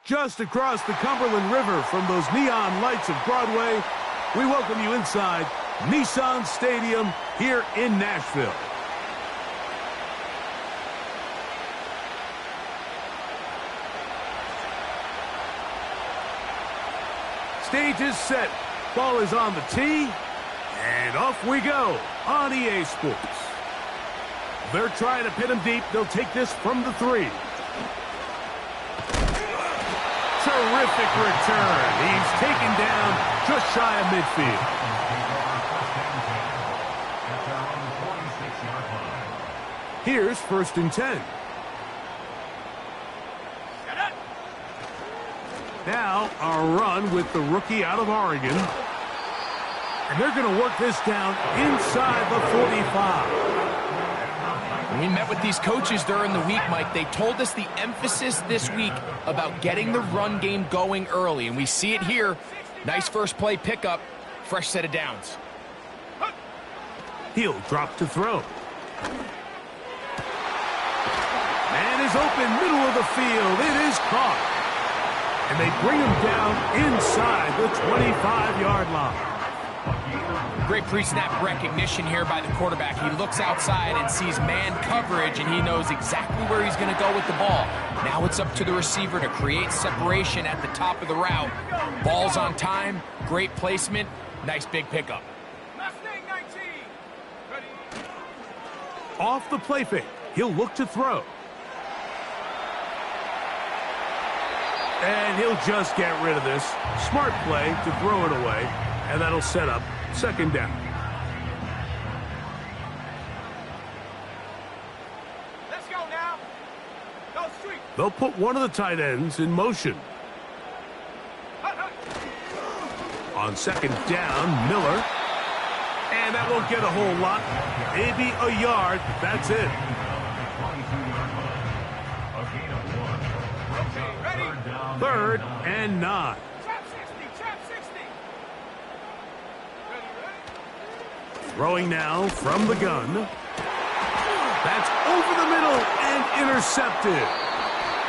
Just across the Cumberland River from those neon lights of Broadway, we welcome you inside Nissan Stadium here in Nashville. Stage is set. Ball is on the tee. And off we go on EA Sports. They're trying to pin him deep. They'll take this from the 3. Terrific return. He's taken down just shy of midfield. Here's 1st and 10. Now a run with the rookie out of Oregon. And they're going to work this down inside the 45. When we met with these coaches during the week, Mike, they told us the emphasis this week about getting the run game going early. And we see it here. Nice first play pickup. Fresh set of downs. He'll drop to throw. Man is open, middle of the field. It is caught. And they bring him down inside the 25-yard line. Great pre-snap recognition here by the quarterback. He looks outside and sees man coverage, and he knows exactly where he's going to go with the ball. Now it's up to the receiver to create separation at the top of the route. Ball's on time, great placement, nice big pickup. Off the play fake, he'll look to throw. And he'll just get rid of this. Smart play to throw it away, and that'll set up 2nd down. Let's go now. Go street. They'll put one of the tight ends in motion. On 2nd down, Miller. And that won't get a whole lot. Maybe a yard. That's it. Ready? 3rd and 9. Trap 60. Trap 60. Throwing now from the gun. That's over the middle and intercepted.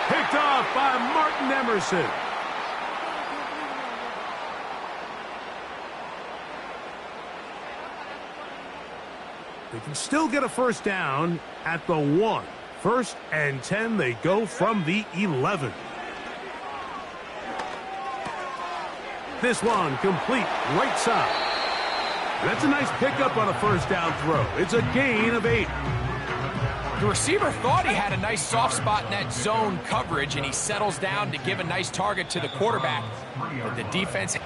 Picked off by Martin Emerson. They can still get a 1st down at the 1. 1st and 10, they go from the 11. This one complete right side. That's a nice pickup on a 1st down throw. It's a gain of 8. The receiver thought he had a nice soft spot in that zone coverage, and he settles down to give a nice target to the quarterback. But the defense...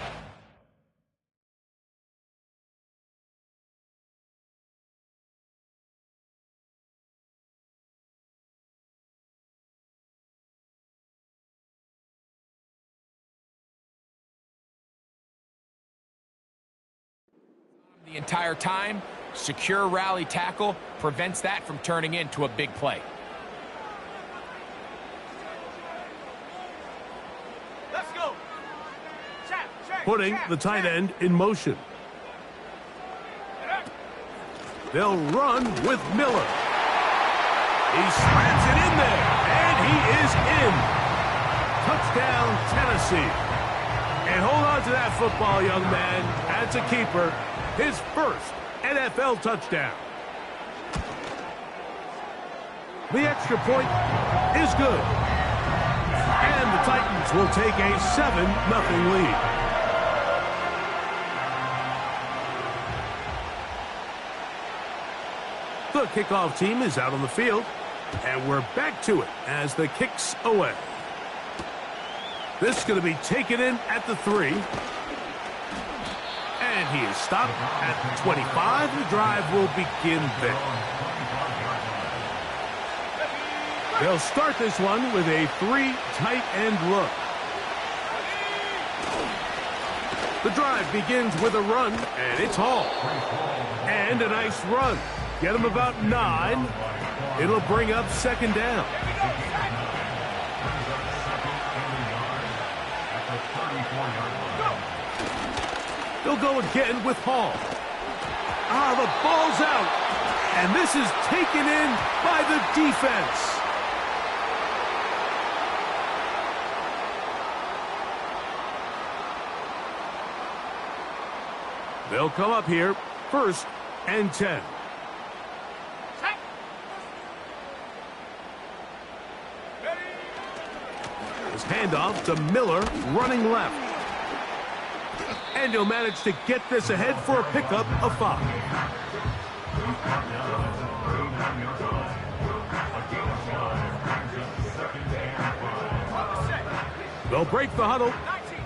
the entire time. Secure rally tackle prevents that from turning into a big play. Let's go. Putting the tight end in motion. They'll run with Miller. He slams it in there, and he is in. Touchdown, Tennessee. And hold on to that football, young man. That's a keeper. His first NFL touchdown. The extra point is good. And the Titans will take a 7-0 lead. The kickoff team is out on the field. And we're back to it as the kick's away. This is going to be taken in at the 3. And he is stopped at the 25. The drive will begin there. They'll start this one with a 3 tight end look. The drive begins with a run, and it's Hall. And a nice run. Get him about 9. It'll bring up 2nd down. They'll go again with Hall. The ball's out. And this is taken in by the defense. They'll come up here, 1st and 10. Check. His handoff to Miller, running left. And he'll manage to get this ahead for a pickup of 5. They'll break the huddle.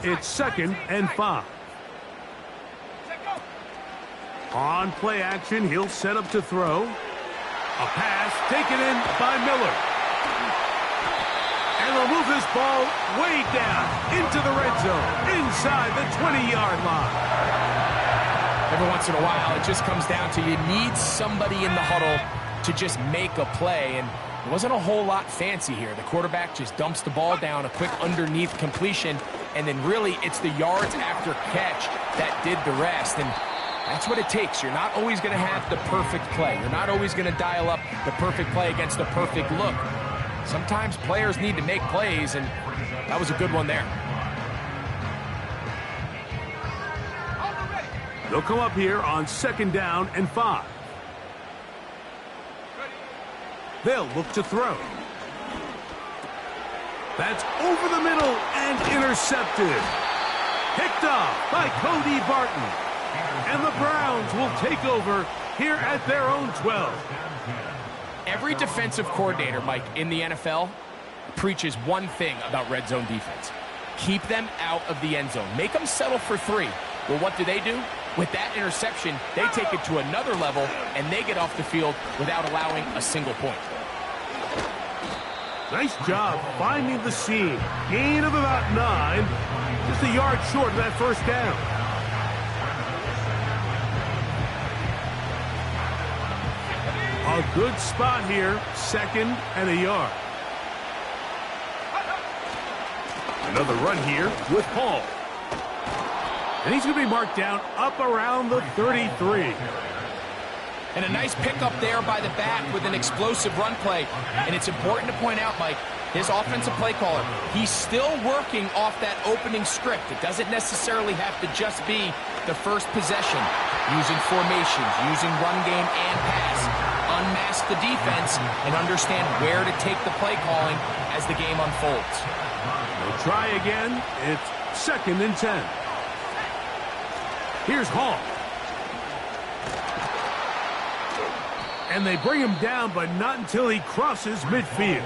It's 2nd and 5. On play action, he'll set up to throw. A pass taken in by Miller. And they'll move this ball way down into the red zone, inside the 20-yard line. Every once in a while, it just comes down to you need somebody in the huddle to just make a play, and it wasn't a whole lot fancy here. The quarterback just dumps the ball down, a quick underneath completion, and then really it's the yards after catch that did the rest, and that's what it takes. You're not always going to have the perfect play. You're not always going to dial up the perfect play against the perfect look. Sometimes players need to make plays, and that was a good one there. They'll come up here on 2nd down and 5. They'll look to throw. That's over the middle and intercepted. Picked off by Cody Barton. And the Browns will take over here at their own 12. Every defensive coordinator, Mike, in the NFL preaches one thing about red zone defense. Keep them out of the end zone. Make them settle for 3. Well, what do? With that interception, they take it to another level, and they get off the field without allowing a single point. Nice job finding the seam. Gain of about 9. Just a yard short of that 1st down. A good spot here, 2nd and a yard. Another run here with Hall. And he's going to be marked down up around the 33. And a nice pickup there by the back with an explosive run play. And it's important to point out, Mike, his offensive play caller, he's still working off that opening script. It doesn't necessarily have to just be the first possession. Using formations, using run game and pass. Unmask the defense and understand where to take the play calling as the game unfolds. They'll try again. It's 2nd and 10. Here's Hall. And they bring him down, but not until he crosses midfield.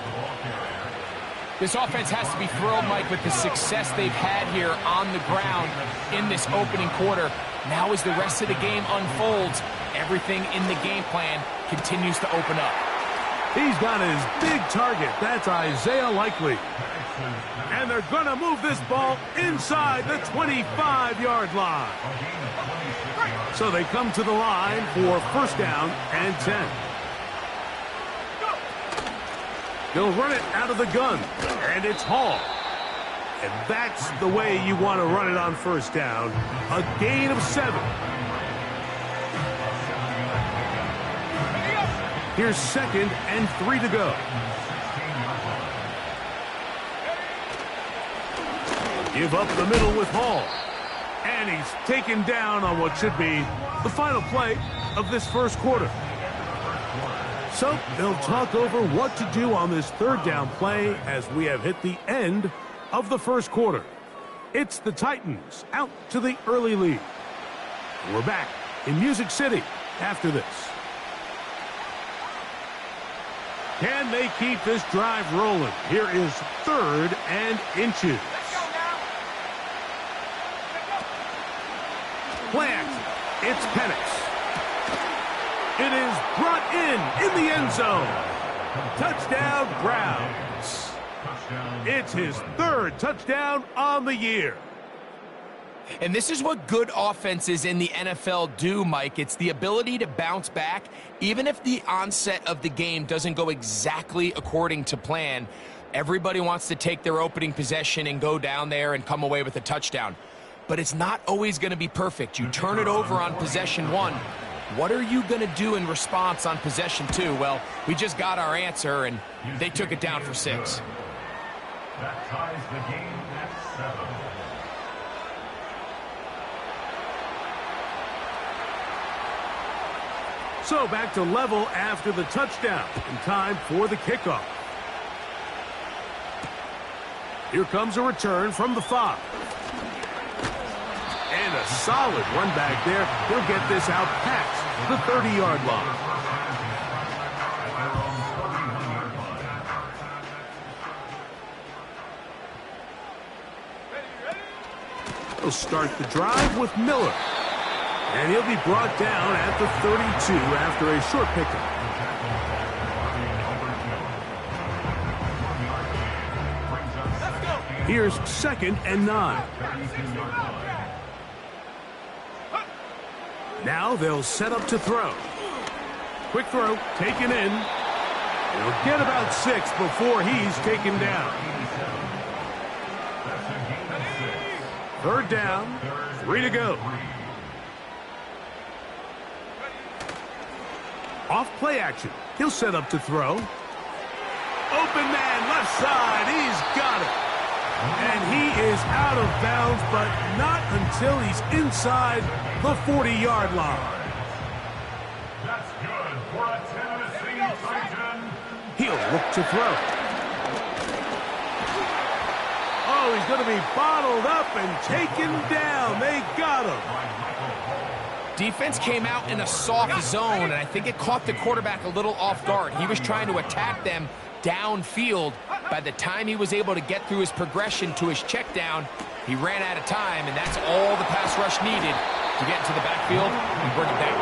This offense has to be thrilled, Mike, with the success they've had here on the ground in this opening quarter. Now as the rest of the game unfolds, everything in the game plan continues to open up. He's got his big target. That's Isaiah Likely. And they're going to move this ball inside the 25-yard line. So they come to the line for 1st down and 10. They'll run it out of the gun, and it's Hall. And that's the way you want to run it on 1st down. A gain of 7. Here's 2nd and 3 to go. Give up the middle with Hall. And he's taken down on what should be the final play of this 1st quarter. So they'll talk over what to do on this 3rd down play as we have hit the end of the 1st quarter. It's the Titans out to the early lead. We're back in Music City after this. Can they keep this drive rolling? Here is 3rd and inches. Play action. It's Penix. It is brought in the end zone. Touchdown, Browns. It's his 3rd touchdown on the year. And this is what good offenses in the NFL do, Mike. It's the ability to bounce back, even if the onset of the game doesn't go exactly according to plan. Everybody wants to take their opening possession and go down there and come away with a touchdown. But it's not always going to be perfect. You turn it over on possession 1. What are you going to do in response on possession 2? Well, we just got our answer, and they took it down for 6. That ties the game at 7. So back to level after the touchdown. And time for the kickoff. Here comes a return from the 5. And a solid run back there. He'll get this out past the 30-yard line. He'll start the drive with Miller. And he'll be brought down at the 32 after a short pickup. Here's 2nd and 9. Now they'll set up to throw. Quick throw, taken in. He'll get about 6 before he's taken down. 3rd down, 3 to go. Off play action. He'll set up to throw. Open man, left side. He's got it. And he is out of bounds, but not until he's inside the 40-yard line. That's good for a Tennessee Titan. He'll look to throw. Oh, he's going to be bottled up and taken down. They got him. Defense came out in a soft zone, and I think it caught the quarterback a little off guard. He was trying to attack them downfield. By the time he was able to get through his progression to his check down, he ran out of time, and that's all the pass rush needed to get into the backfield and bring him down.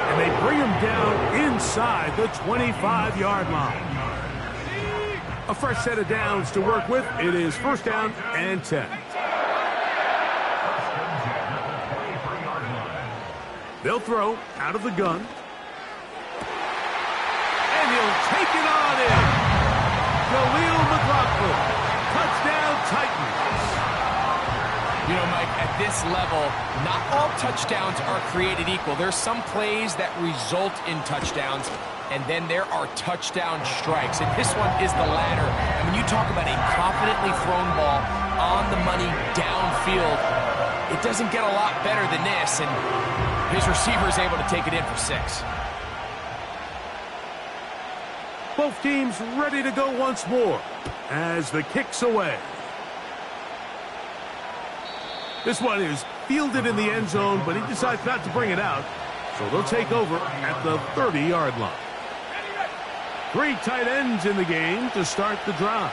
And they bring him down inside the 25-yard line. A fresh set of downs to work with. It is 1st down and 10. They'll throw out of the gun. And he'll take it on in. Khalil McLaughlin. Touchdown Titans. You know, Mike, at this level, not all touchdowns are created equal. There's some plays that result in touchdowns, and then there are touchdown strikes. And this one is the latter. And when you talk about a confidently thrown ball on the money downfield, it doesn't get a lot better than this. And his receiver is able to take it in for 6. Both teams ready to go once more as the kick's away. This one is fielded in the end zone, but he decides not to bring it out. So they'll take over at the 30-yard line. 3 tight ends in the game to start the drive.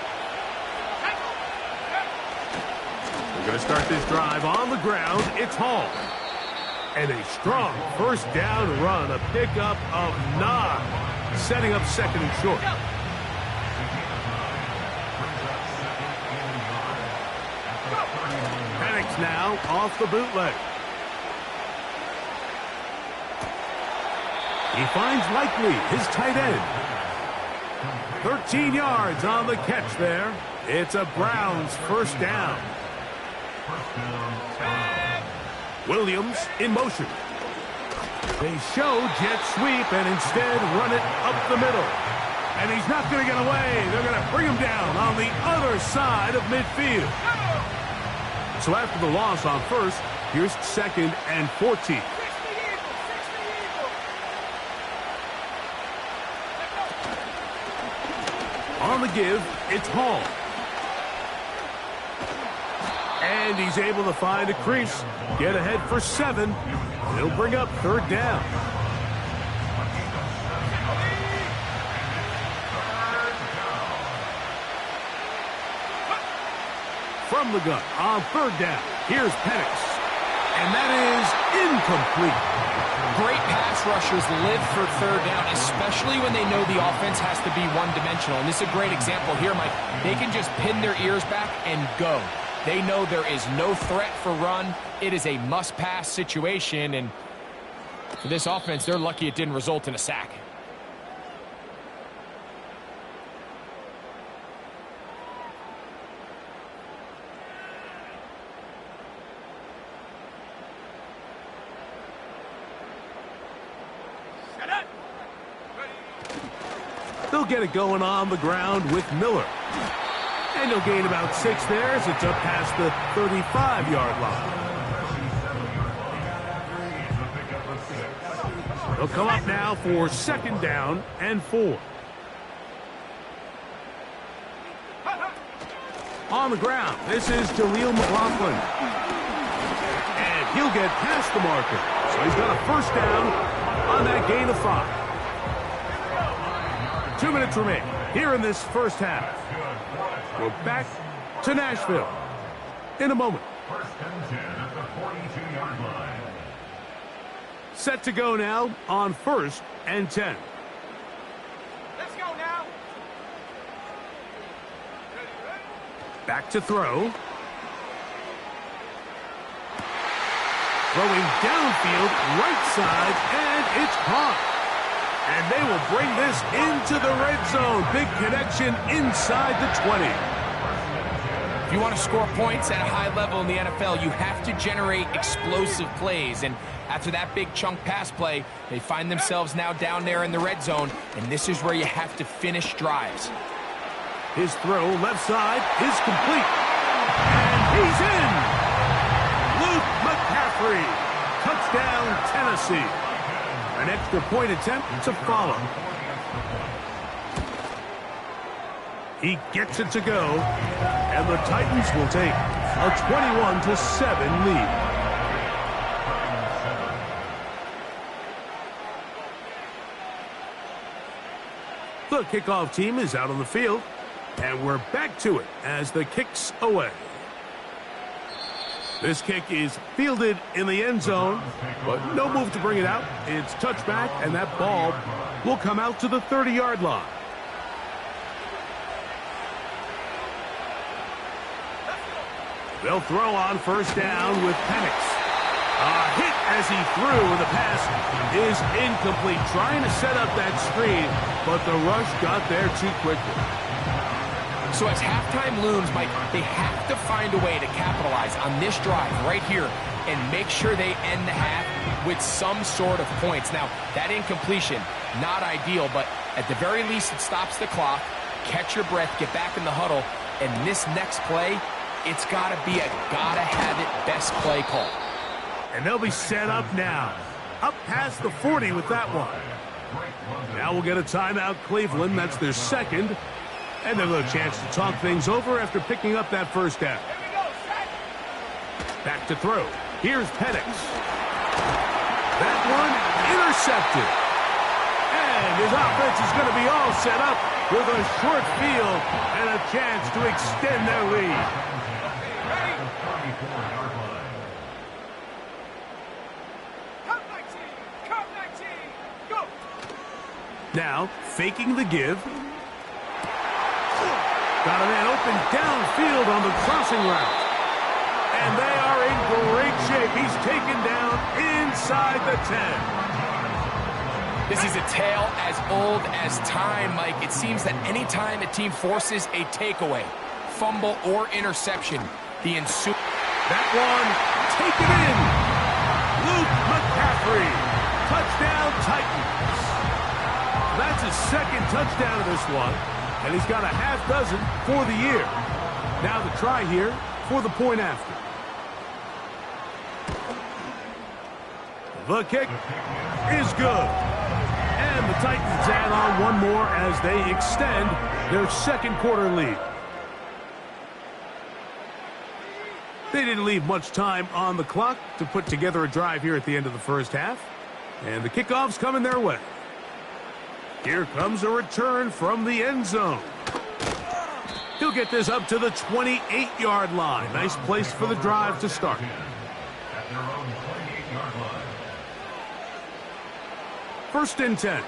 We're going to start this drive on the ground. It's Hall. And a strong 1st down run, a pickup of 9, setting up 2nd and short. Penix now off the bootleg. He finds Likely, his tight end. 13 yards on the catch there. It's a Browns 1st down. Williams in motion. They show jet sweep and instead run it up the middle. And he's not going to get away. They're going to bring him down on the other side of midfield. So after the loss on 1st, here's 2nd and 14. On the give, it's Hall. And he's able to find a crease, get ahead for 7. It'll bring up 3rd down. From the gun on 3rd down, here's Penix. And that is incomplete. Great pass rushers live for 3rd down, especially when they know the offense has to be one-dimensional. And this is a great example here, Mike. They can just pin their ears back and go. They know there is no threat for run. It is a must-pass situation, and for this offense, they're lucky it didn't result in a sack. They'll get it going on the ground with Miller. And he'll gain about 6 there as it's up past the 35-yard line. They'll come up now for 2nd down and 4. On the ground, this is Jaleel McLaughlin. And he'll get past the marker. So he's got a 1st down on that gain of 5. 2 minutes remain here in this 1st half. We're back to Nashville in a moment. 1st and 10 at the 42-yard line. Set to go now on 1st and 10. Let's go now. Back to throw. Throwing downfield, right side, and it's caught. And they will bring this into the red zone. Big connection inside the 20. If you want to score points at a high level in the NFL, you have to generate explosive plays. And after that big chunk pass play, they find themselves now down there in the red zone. And this is where you have to finish drives. His throw left side is complete. And he's in. Luke McCaffrey. Touchdown, Tennessee. An extra point attempt to follow. He gets it to go. And the Titans will take a 21-7 lead. The kickoff team is out on the field. And we're back to it as the kick's away. This kick is fielded in the end zone, but no move to bring it out. It's touchback, and that ball will come out to the 30-yard line. They'll throw on 1st down with Penix. A hit as he threw, and the pass is incomplete. Trying to set up that screen, but the rush got there too quickly. So as halftime looms, Mike, they have to find a way to capitalize on this drive right here and make sure they end the half with some sort of points. Now, that incompletion, not ideal, but at the very least it stops the clock. Catch your breath, get back in the huddle, and this next play, it's got to be a gotta-have-it best play call. And they'll be set up now. Up past the 40 with that one. Now we'll get a timeout, Cleveland. That's their 2nd. And they'll have a chance to talk things over after picking up that 1st down. Back to throw. Here's Penix. That one intercepted. And his offense is going to be all set up with a short field and a chance to extend their lead. Now, faking the give. Got a man open downfield on the crossing route. And they are in great shape. He's taken down inside the 10. This is a tale as old as time, Mike. It seems that any time a team forces a takeaway, fumble, or interception, the ensuing... That one taken in. Luke McCaffrey. Touchdown, Titans. That's his 2nd touchdown of this one. And he's got a half dozen for the year. Now the try here for the point after. The kick is good. And the Titans add on one more as they extend their 2nd quarter lead. They didn't leave much time on the clock to put together a drive here at the end of the 1st half. And the kickoff's coming their way. Here comes a return from the end zone. He'll get this up to the 28-yard line. Nice place for the drive to start. At their own 28-yard line. 1st and 10.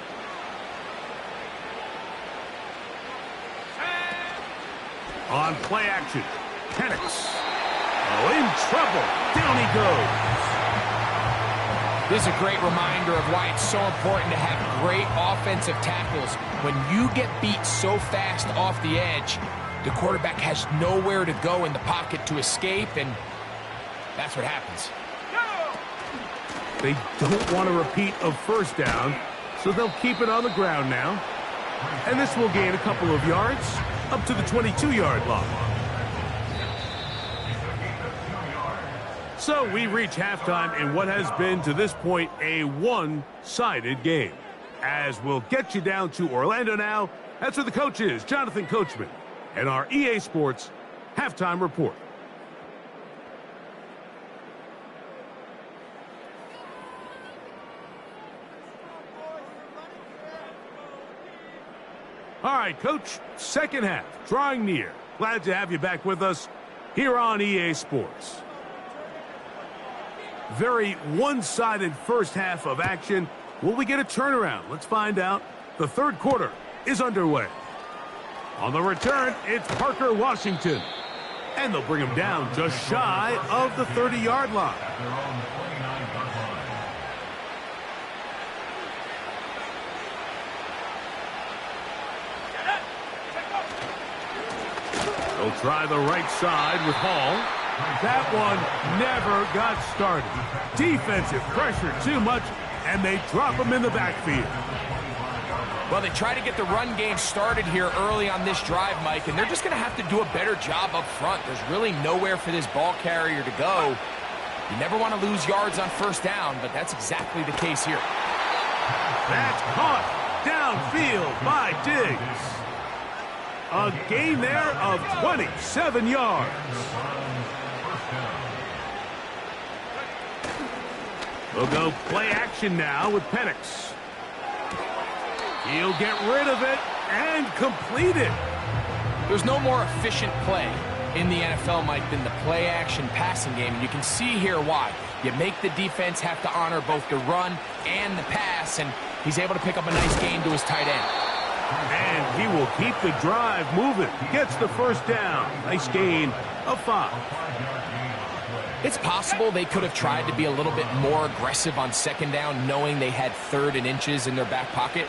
On play action, Penix. Oh, in trouble. Down he goes. This is a great reminder of why it's so important to have great offensive tackles. When you get beat so fast off the edge, the quarterback has nowhere to go in the pocket to escape, and that's what happens. They don't want to repeat a 1st down, so they'll keep it on the ground now. And this will gain a couple of yards up to the 22-yard line. So we reach halftime in what has been, to this point, a one-sided game. As we'll get you down to Orlando now, that's where the coach is, Jonathan Coachman, and our EA Sports Halftime Report. All right, Coach, second half, drawing near. Glad to have you back with us here on EA Sports. Very one-sided first half of action. Will we get a turnaround? Let's find out. The third quarter is underway. On the return, it's Parker Washington. And they'll bring him down just shy of the 30-yard line. They'll try the right side with Hall. That one never got started. Defensive pressure too much, and they drop him in the backfield. Well, they try to get the run game started here early on this drive, Mike, and they're just going to have to do a better job up front. There's really nowhere for this ball carrier to go. You never want to lose yards on first down, but that's exactly the case here. That's caught downfield by Diggs. A gain there of 27 yards. We'll go play action now with Penix. He'll get rid of it and complete it. There's no more efficient play in the NFL, Mike, than the play-action passing game. And you can see here why. You make the defense have to honor both the run and the pass, and he's able to pick up a nice gain to his tight end. And he will keep the drive moving. Gets the first down. Nice gain of 5. It's possible they could have tried to be a little bit more aggressive on second down, knowing they had 3rd and inches in their back pocket.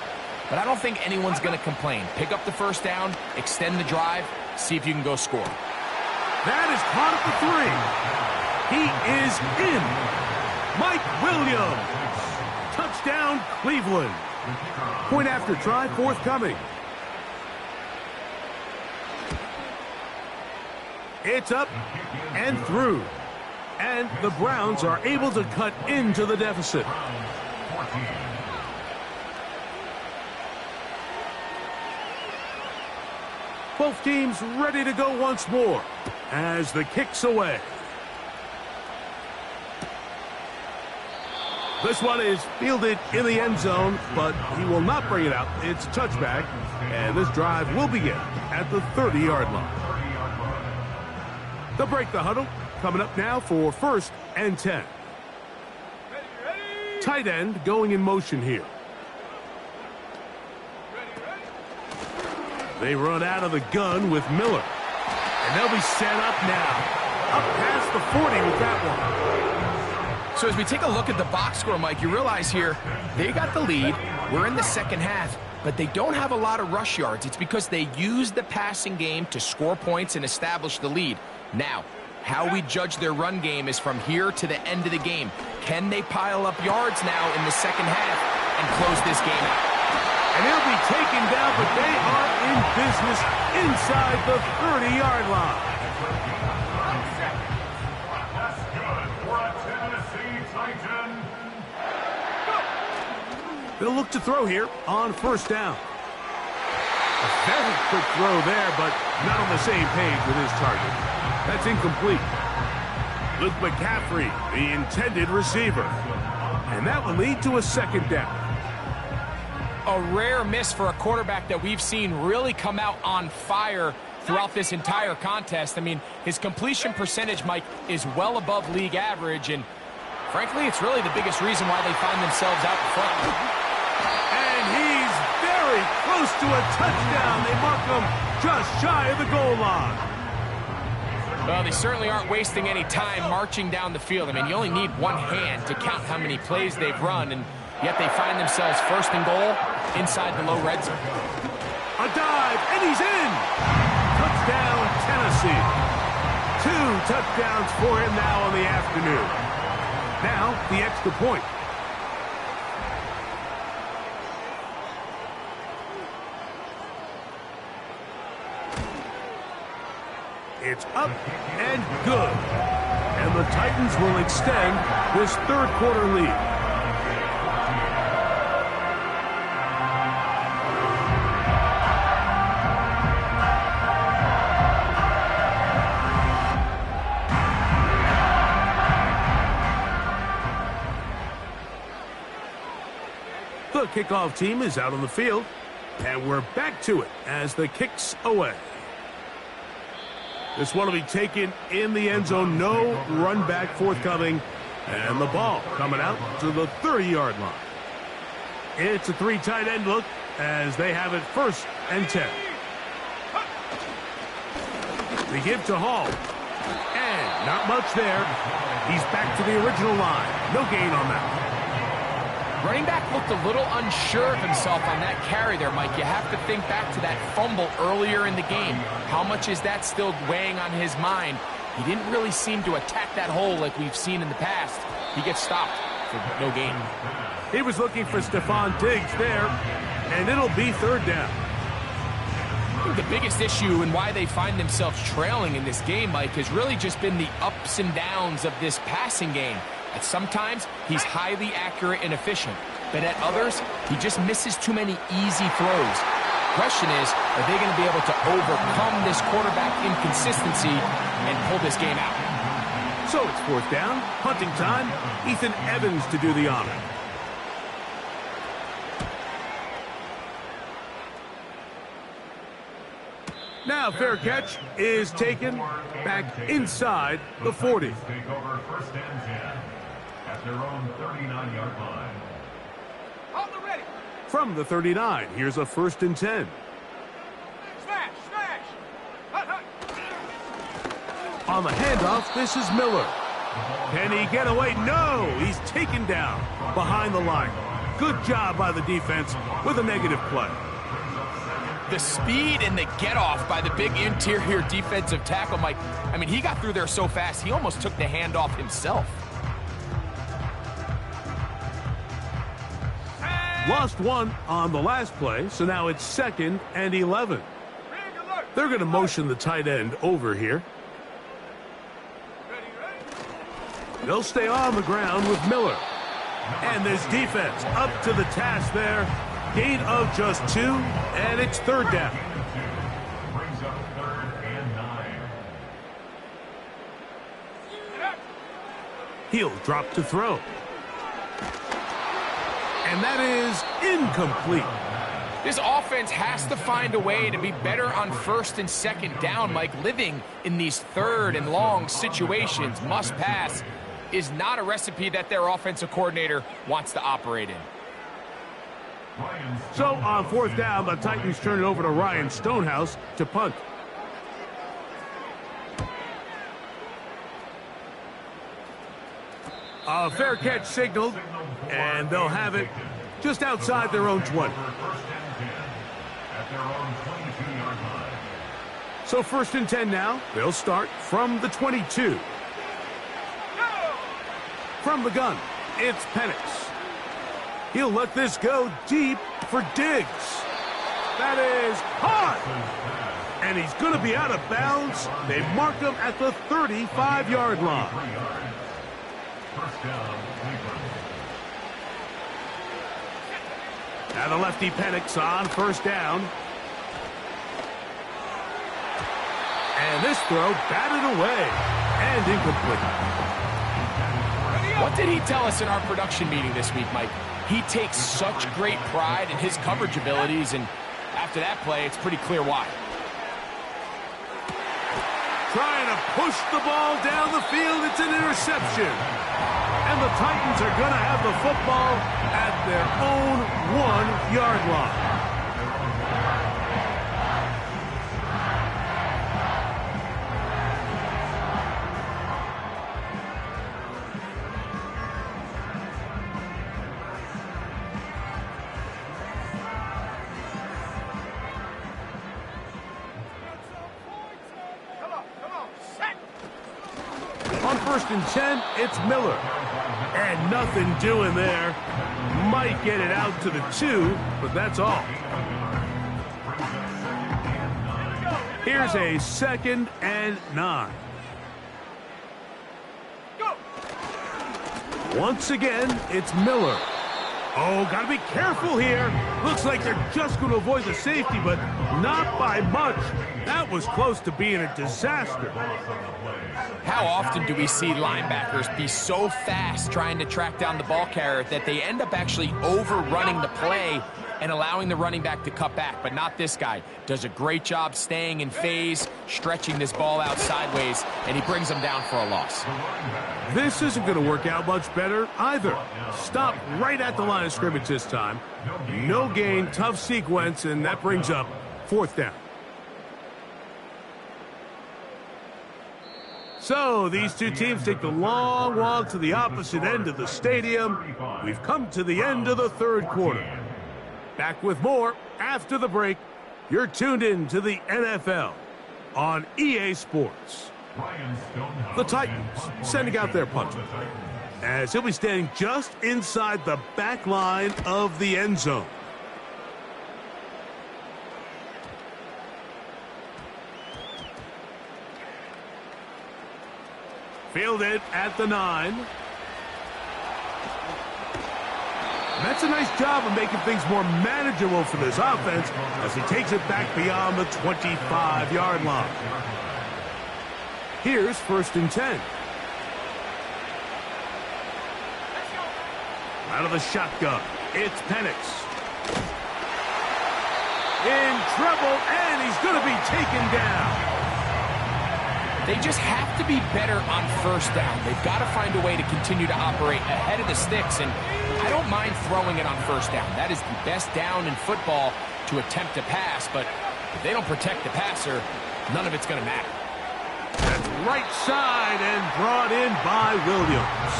But I don't think anyone's going to complain. Pick up the first down, extend the drive, see if you can go score. That is caught at the 3. He is in. Mike Williams. Touchdown, Cleveland. Point after try forthcoming. It's up and through. And the Browns are able to cut into the deficit. Both teams ready to go once more as the kick's away. This one is fielded in the end zone, but he will not bring it out. It's touchback, and this drive will begin at the 30-yard line. They'll break the huddle. Coming up now for 1st and 10. Tight end going in motion here. They run out of the gun with Miller. And they'll be set up now. Up past the 40 with that one. So as we take a look at the box score, Mike, you realize here they got the lead. We're in the second half, but they don't have a lot of rush yards. It's because they use the passing game to score points and establish the lead. Now, how we judge their run game is from here to the end of the game. Can they pile up yards now in the second half and close this game out? And he'll be taken down, but they are in business inside the 30-yard line. That's good for a Tennessee Titan. They'll look to throw here on first down. A very quick throw there, but not on the same page with his target. That's incomplete. Luke McCaffrey, the intended receiver. And that will lead to a second down. A rare miss for a quarterback that we've seen really come out on fire throughout this entire contest. I mean, his completion percentage, Mike, is well above league average, and frankly, it's really the biggest reason why they find themselves out in front. And he's very close to a touchdown. They mark him just shy of the goal line. Well, they certainly aren't wasting any time marching down the field. I mean, you only need one hand to count how many plays they've run, and yet they find themselves 1st and goal inside the low red zone. A dive, and he's in. Touchdown, Tennessee. 2 touchdowns for him now on the afternoon. Now, the extra point. It's up and good. And the Titans will extend this third quarter lead. The kickoff team is out on the field, and we're back to it as the kick's away. This one will be taken in the end zone. No run back forthcoming, and the ball coming out to the 30-yard line. It's a three tight end look as they have it 1st and 10. They give to Hall, and not much there. He's back to the original line. No gain on that. Running back looked a little unsure of himself on that carry there, Mike. You have to think back to that fumble earlier in the game. How much is that still weighing on his mind? He didn't really seem to attack that hole like we've seen in the past. He gets stopped for no gain. He was looking for Stephon Diggs there, and it'll be 3rd down. I think the biggest issue and why they find themselves trailing in this game, Mike, has really just been the ups and downs of this passing game. At sometimes, he's highly accurate and efficient, but at others, he just misses too many easy throws. Question is, are they going to be able to overcome this quarterback inconsistency and pull this game out? So it's 4th down, punting time. Ethan Evans to do the honor. Now fair catch is taken back inside the 40. Take over 1st and 10 at their own 39-yard line. Hold the ready. From the 39, here's a 1st and 10. Smash, smash. Hut, hut. On the handoff, this is Miller. Can he get away? No! He's taken down behind the line. Good job by the defense with a negative play. The speed and the get-off by the big interior defensive tackle, Mike. I mean, he got through there so fast, he almost took the handoff himself. Lost one on the last play, so now it's 2nd and 11. They're going to motion the tight end over here. They'll stay on the ground with Miller. And this defense up to the task there. Gain of just 2, and it's 3rd down. Brings up 3rd and 9. He'll drop to throw. And that is incomplete. This offense has to find a way to be better on 1st and 2nd down, Mike. Living in these 3rd and long situations, must pass, is not a recipe that their offensive coordinator wants to operate in. So on 4th down, the Titans turn it over to Ryan Stonehouse to punt. A fair catch signaled, and they'll have it just outside their own 20. So 1st and 10 now. They'll start from the 22. From the gun, it's Penix. He'll let this go deep for Diggs. That is hard. And he's going to be out of bounds. They mark him at the 35-yard line. Now the lefty Penix on 1st down. And this throw batted away and incomplete. What did he tell us in our production meeting this week, Mike? He takes such great pride in his coverage abilities, and after that play, it's pretty clear why. Trying to push the ball down the field. It's an interception. And the Titans are going to have the football at their own 1-yard line. On 1st and 10, it's Miller. And nothing doing there. Might get it out to the 2, but that's all. Here's a 2nd and 9. Once again, it's Miller. Oh, gotta be careful here. Looks like they're just going to avoid the safety, but not by much. That was close to being a disaster. How often do we see linebackers be so fast trying to track down the ball carrier that they end up actually overrunning the play and allowing the running back to cut back? But not this guy. Does a great job staying in phase, stretching this ball out sideways, and he brings them down for a loss. This isn't going to work out much better either. Stop right at the line of scrimmage this time. No gain, tough sequence, and that brings up 4th down. So these two teams take the long walk to the opposite end of the stadium. We've come to the end of the 3rd quarter. Back with more after the break. You're tuned in to the NFL on EA Sports. The Titans sending out their punter, as he'll be standing just inside the back line of the end zone. Fielded at the 9. That's a nice job of making things more manageable for this offense as he takes it back beyond the 25-yard line. Here's 1st and 10. Out of the shotgun, it's Penix. In trouble, and he's going to be taken down. They just have to be better on 1st down. They've got to find a way to continue to operate ahead of the sticks, and I don't mind throwing it on 1st down. That is the best down in football to attempt to pass, but if they don't protect the passer, none of it's going to matter. That's right side and brought in by Williams.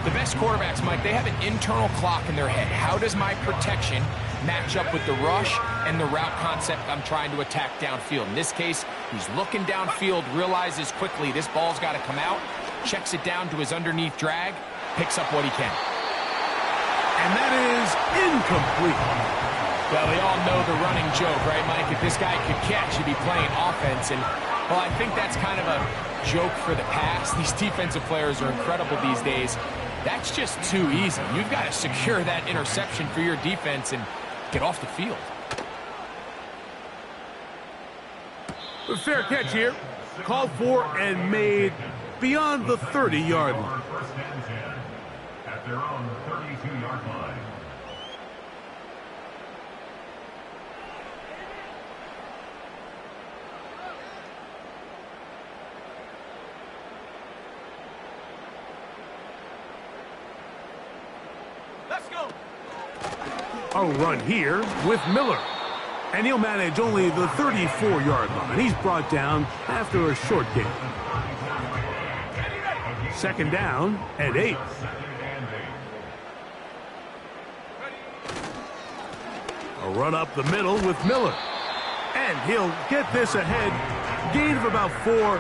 The best quarterbacks, Mike, they have an internal clock in their head. How does my protection match up with the rush and the route concept I'm trying to attack downfield? In this case, he's looking downfield, realizes quickly this ball's got to come out, checks it down to his underneath drag, picks up what he can. And that is incomplete. Well, we all know the running joke, right, Mike? If this guy could catch, he'd be playing offense. And, well, I think that's kind of a joke for the past. These defensive players are incredible these days. That's just too easy. You've got to secure that interception for your defense and get off the field. A fair catch here. Called for and made beyond the 30-yard line. At their own 32-yard line. Let's go. A run here with Miller. And he'll manage only the 34-yard line. He's brought down after a short gain. 2nd down and 8. A run up the middle with Miller. And he'll get this ahead. Gain of about 4.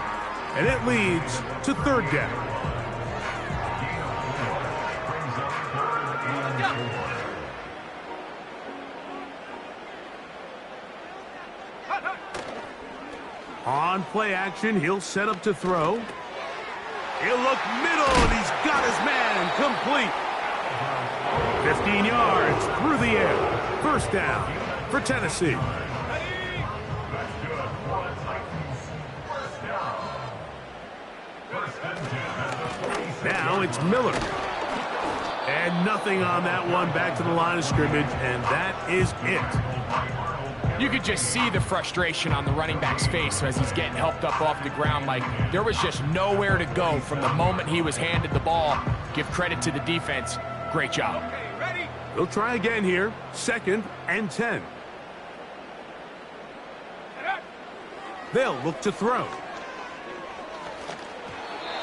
And it leads to 3rd down. On play action, he'll set up to throw. He'll look middle, and he's got his man complete. 15 yards through the air. 1st down for Tennessee. Now it's Miller. And nothing on that one, back to the line of scrimmage, and that is it. You could just see the frustration on the running back's face as he's getting helped up off the ground. Like, there was just nowhere to go from the moment he was handed the ball. Give credit to the defense. Great job. Okay, ready? They'll try again here. 2nd and 10. They'll look to throw.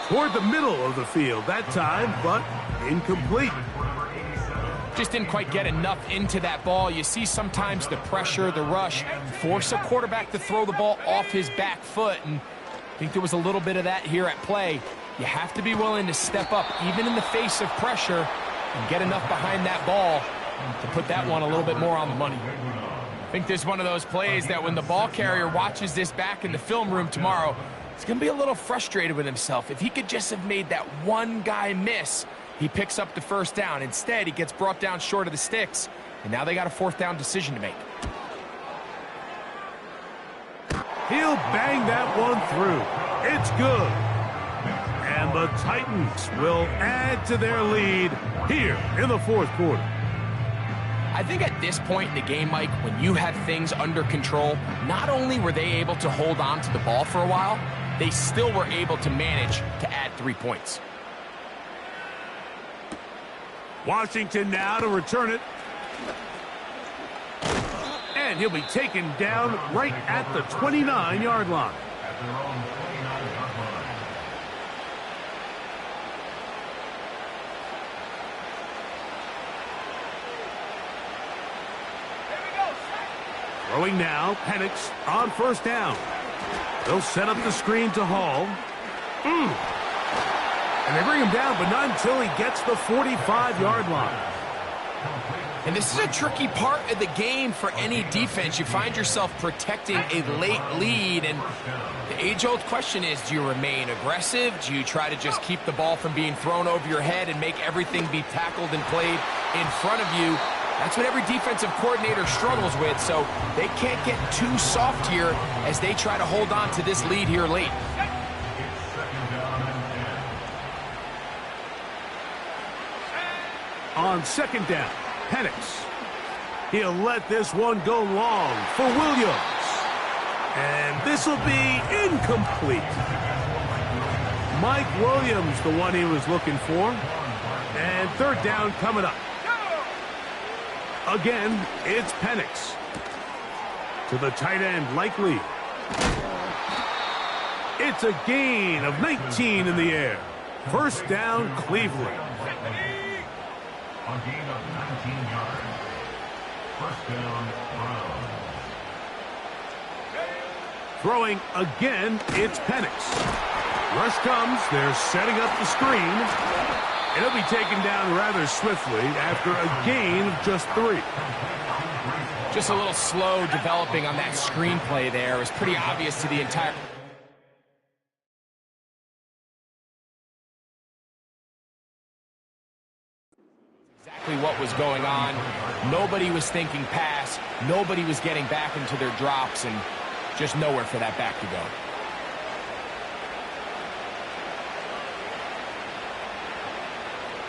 Toward the middle of the field that time, but incomplete. Just didn't quite get enough into that ball. You see sometimes the pressure, the rush, force a quarterback to throw the ball off his back foot, and I think there was a little bit of that here at play. You have to be willing to step up, even in the face of pressure, and get enough behind that ball to put that one a little bit more on the money. I think this is one of those plays that when the ball carrier watches this back in the film room tomorrow, he's going to be a little frustrated with himself. If he could just have made that one guy miss, He picks up the first down. Instead, he gets brought down short of the sticks, and now they got a fourth down decision to make. He'll bang that one through. It's good. And the Titans will add to their lead here in the fourth quarter. I think at this point in the game, Mike, when you have things under control, not only were they able to hold on to the ball for a while, they still were able to manage to add 3 points. Washington now to return it. And he'll be taken down right at the 29-yard line. At their own 29-yard line. Throwing now, Penix on first down. They'll set up the screen to Hall. And they bring him down, but not until he gets the 45-yard line. And this is a tricky part of the game for any defense. You find yourself protecting a late lead, and the age-old question is, do you remain aggressive? Do you try to just keep the ball from being thrown over your head and make everything be tackled and played in front of you? That's what every defensive coordinator struggles with, so they can't get too soft here as they try to hold on to this lead here late. On second down, Penix. He'll let this one go long for Williams. And this will be incomplete. Mike Williams, the one he was looking for. And third down coming up. Again, it's Penix. To the tight end, Likely. It's a gain of 19 in the air. First down, Cleveland. On gain of 19 yards. First down, Browns. Throwing again, it's Penix. Rush comes, they're setting up the screen. It'll be taken down rather swiftly after a gain of just 3. Just a little slow developing on that screenplay there. It was pretty obvious to the entire... Exactly what was going on. Nobody was thinking pass. Nobody was getting back into their drops, and just nowhere for that back to go.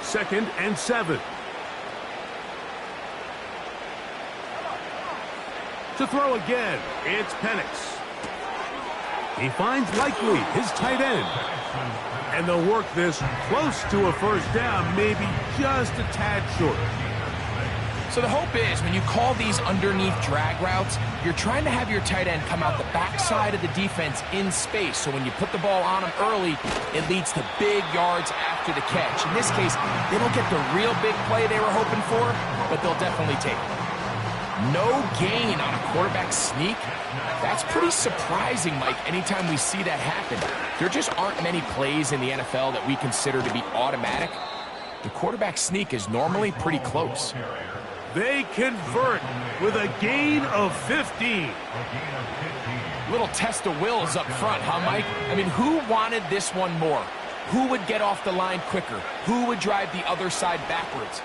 Second and 7. To throw again, it's Penix. He finds Likely, his tight end. And they'll work this close to a first down, maybe just a tad short. So the hope is when you call these underneath drag routes, you're trying to have your tight end come out the backside of the defense in space. So when you put the ball on him early, it leads to big yards after the catch. In this case, they don't get the real big play they were hoping for, but they'll definitely take it. No gain on a quarterback sneak. That's pretty surprising, Mike, anytime we see that happen. There just aren't many plays in the NFL that we consider to be automatic. The quarterback sneak is normally pretty close. They convert with a gain of 15. Little test of wills up front, huh, Mike? I mean, who wanted this one more? Who would get off the line quicker? Who would drive the other side backwards?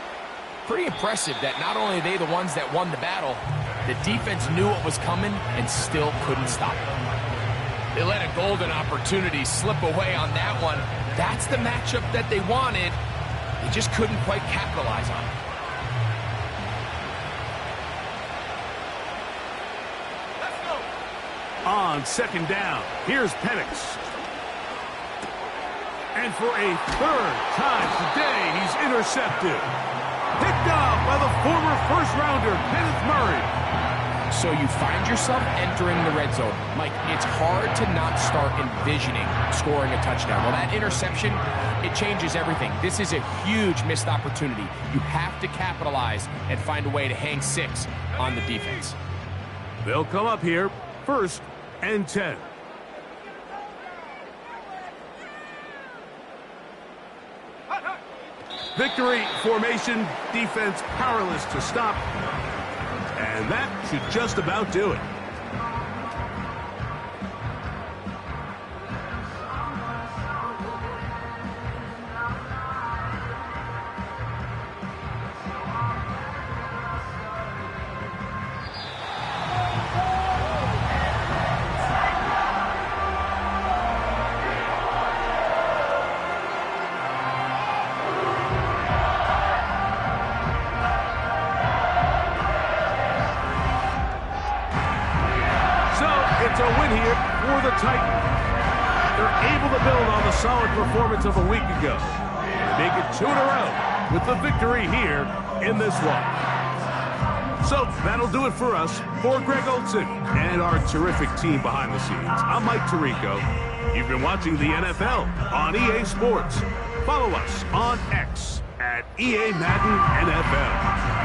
Pretty impressive that not only are they the ones that won the battle, the defense knew what was coming and still couldn't stop it. They let a golden opportunity slip away on that one. That's the matchup that they wanted. They just couldn't quite capitalize on it. On second down, here's Penix. And for a third time today, he's intercepted. Picked off by the former first-rounder, Kenneth Murray. So you find yourself entering the red zone. Mike, it's hard to not start envisioning scoring a touchdown. Well, that interception, it changes everything. This is a huge missed opportunity. You have to capitalize and find a way to hang 6 on the defense. They'll come up here, first and 10. Victory formation, defense powerless to stop. And that should just about do it. It's a win here for the Titans. They're able to build on the solid performance of a week ago. Make it 2 in a row with the victory here in this one. So that'll do it for us. For Greg Olson and our terrific team behind the scenes, I'm Mike Tirico. You've been watching the NFL on EA Sports. Follow us on X at EA Madden NFL.